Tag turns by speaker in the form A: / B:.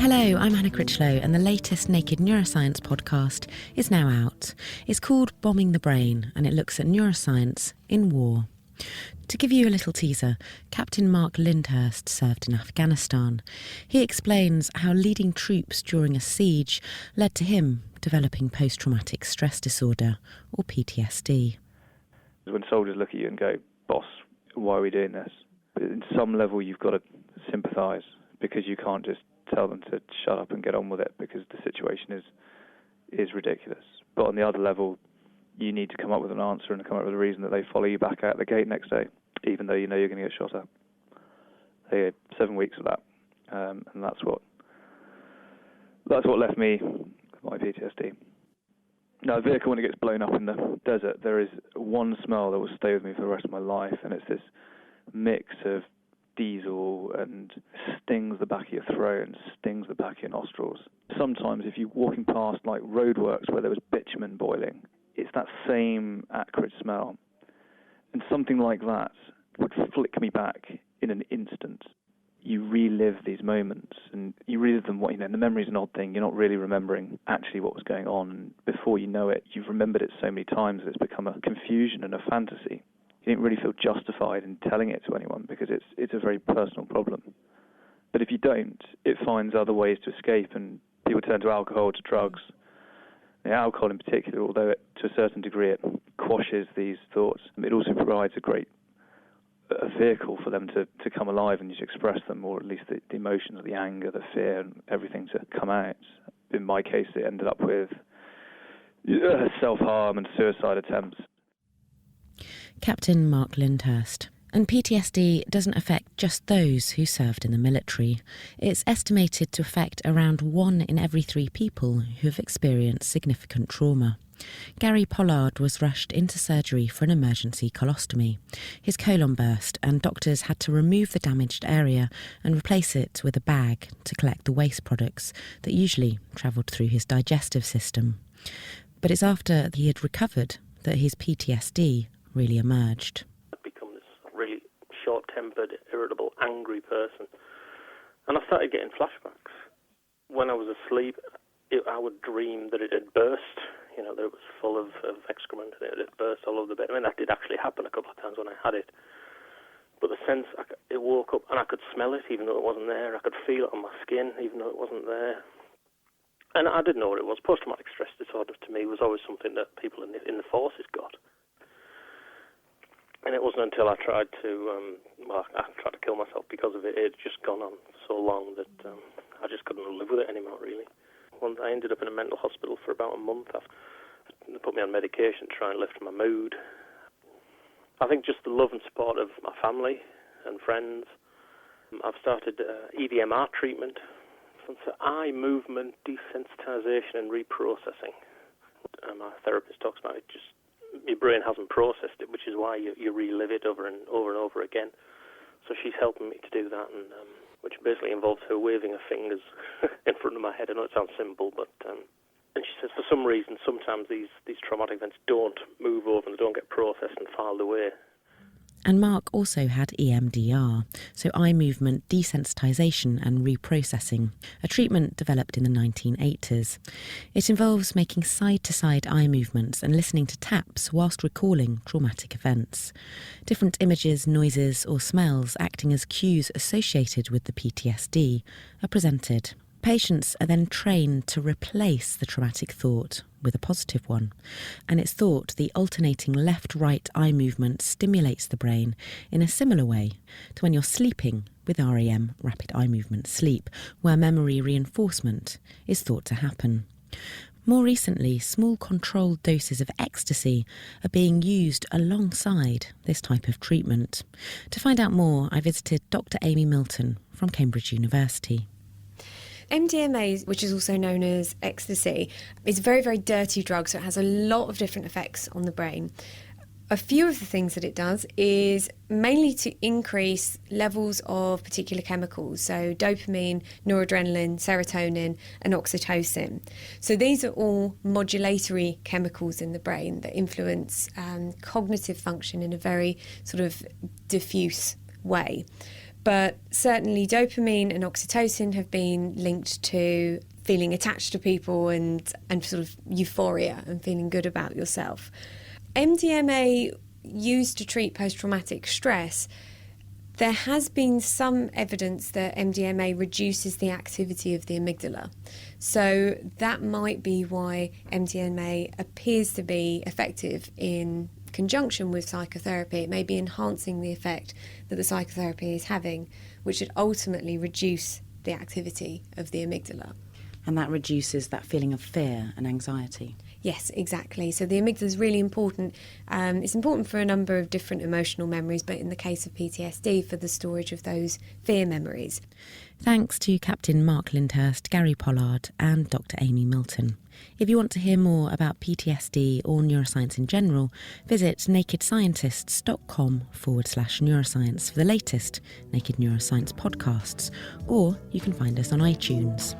A: Hello, I'm Hannah Critchlow, and the latest Naked Neuroscience podcast is now out. It's called Bombing the Brain, and it looks at neuroscience in war. To give you a little teaser, Captain Mark Lyndhurst served in Afghanistan. He explains how leading troops during a siege led to him developing post-traumatic stress disorder, or PTSD.
B: When soldiers look at you and go, "Boss, why are we doing this?" But in some level you've got to sympathise, because you can't just tell them to shut up and get on with it, because the situation is ridiculous. But on the other level, you need to come up with an answer and come up with a reason that they follow you back out the gate next day, even though you know you're going to get shot at. They had 7 weeks of that, and that's what left me with my PTSD. Now, a vehicle, when it gets blown up in the desert, there is one smell that will stay with me for the rest of my life, and it's this mix of diesel and stings the back of your throat and stings the back of your nostrils. Sometimes if you're walking past like roadworks where there was bitumen boiling, it's that same acrid smell. And something like that would flick me back in an instant. You relive these moments, and you relive them, and the memory's an odd thing. You're not really remembering actually what was going on. And before you know it, you've remembered it so many times that it's become a confusion and a fantasy. You didn't really feel justified in telling it to anyone because it's a very personal problem. But if you don't, it finds other ways to escape, and people turn to alcohol, to drugs. The alcohol in particular, although to a certain degree it quashes these thoughts, it also provides a vehicle for them to come alive and just express them, or at least the emotions, the anger, the fear, and everything to come out. In my case, it ended up with self-harm and suicide attempts.
A: Captain Mark Lyndhurst. And PTSD doesn't affect just those who served in the military. It's estimated to affect around 1 in every 3 people who have experienced significant trauma. Gary Pollard was rushed into surgery for an emergency colostomy. His colon burst, and doctors had to remove the damaged area and replace it with a bag to collect the waste products that usually travelled through his digestive system. But it's after he had recovered that his PTSD really emerged.
C: I'd become this really short-tempered, irritable, angry person. And I started getting flashbacks. When I was asleep, I would dream that it had burst, that it was full of excrement and it had burst all over the bed. I mean, that did actually happen a couple of times when I had it. But the sense, it woke up and I could smell it even though it wasn't there. I could feel it on my skin even though it wasn't there. And I didn't know what it was. Post-traumatic stress disorder to me was always something that people in the forces got. And it wasn't until I tried to kill myself because of it. It had just gone on so long that I just couldn't live with it anymore, really. I ended up in a mental hospital for about a month. They put me on medication to try and lift my mood. I think just the love and support of my family and friends. I've started EDMR treatment. So eye movement desensitization and reprocessing. My therapist talks about it, just your brain hasn't processed it, which is why you relive it over and over again. So she's helping me to do that, and which basically involves her waving her fingers in front of my head. I know it sounds simple, but and she says for some reason sometimes these traumatic events don't move over and they don't get processed and filed away.
A: And Mark also had EMDR, so eye movement desensitization and reprocessing, a treatment developed in the 1980s. It involves making side-to-side eye movements and listening to taps whilst recalling traumatic events. Different images, noises or smells acting as cues associated with the PTSD are presented. Patients are then trained to replace the traumatic thought with a positive one, and it's thought the alternating left-right eye movement stimulates the brain in a similar way to when you're sleeping with REM, rapid eye movement sleep, where memory reinforcement is thought to happen. More recently, small controlled doses of ecstasy are being used alongside this type of treatment. To find out more, I visited Dr. Amy Milton from Cambridge University.
D: MDMA, which is also known as ecstasy, is a very, very dirty drug, so it has a lot of different effects on the brain. A few of the things that it does is mainly to increase levels of particular chemicals, so dopamine, noradrenaline, serotonin and oxytocin. So these are all modulatory chemicals in the brain that influence cognitive function in a very sort of diffuse way. But certainly dopamine and oxytocin have been linked to feeling attached to people and sort of euphoria and feeling good about yourself. MDMA used to treat post-traumatic stress, there has been some evidence that MDMA reduces the activity of the amygdala. So that might be why MDMA appears to be effective in conjunction with psychotherapy. It may be enhancing the effect that the psychotherapy is having, which should ultimately reduce the activity of the amygdala.
A: And that reduces that feeling of fear and anxiety.
D: Yes, exactly. So the amygdala is really important. It's important for a number of different emotional memories, but in the case of PTSD, for the storage of those fear memories.
A: Thanks to Captain Mark Lyndhurst, Gary Pollard and Dr. Amy Milton. If you want to hear more about PTSD or neuroscience in general, visit nakedscientists.com/neuroscience for the latest Naked Neuroscience podcasts, or you can find us on iTunes.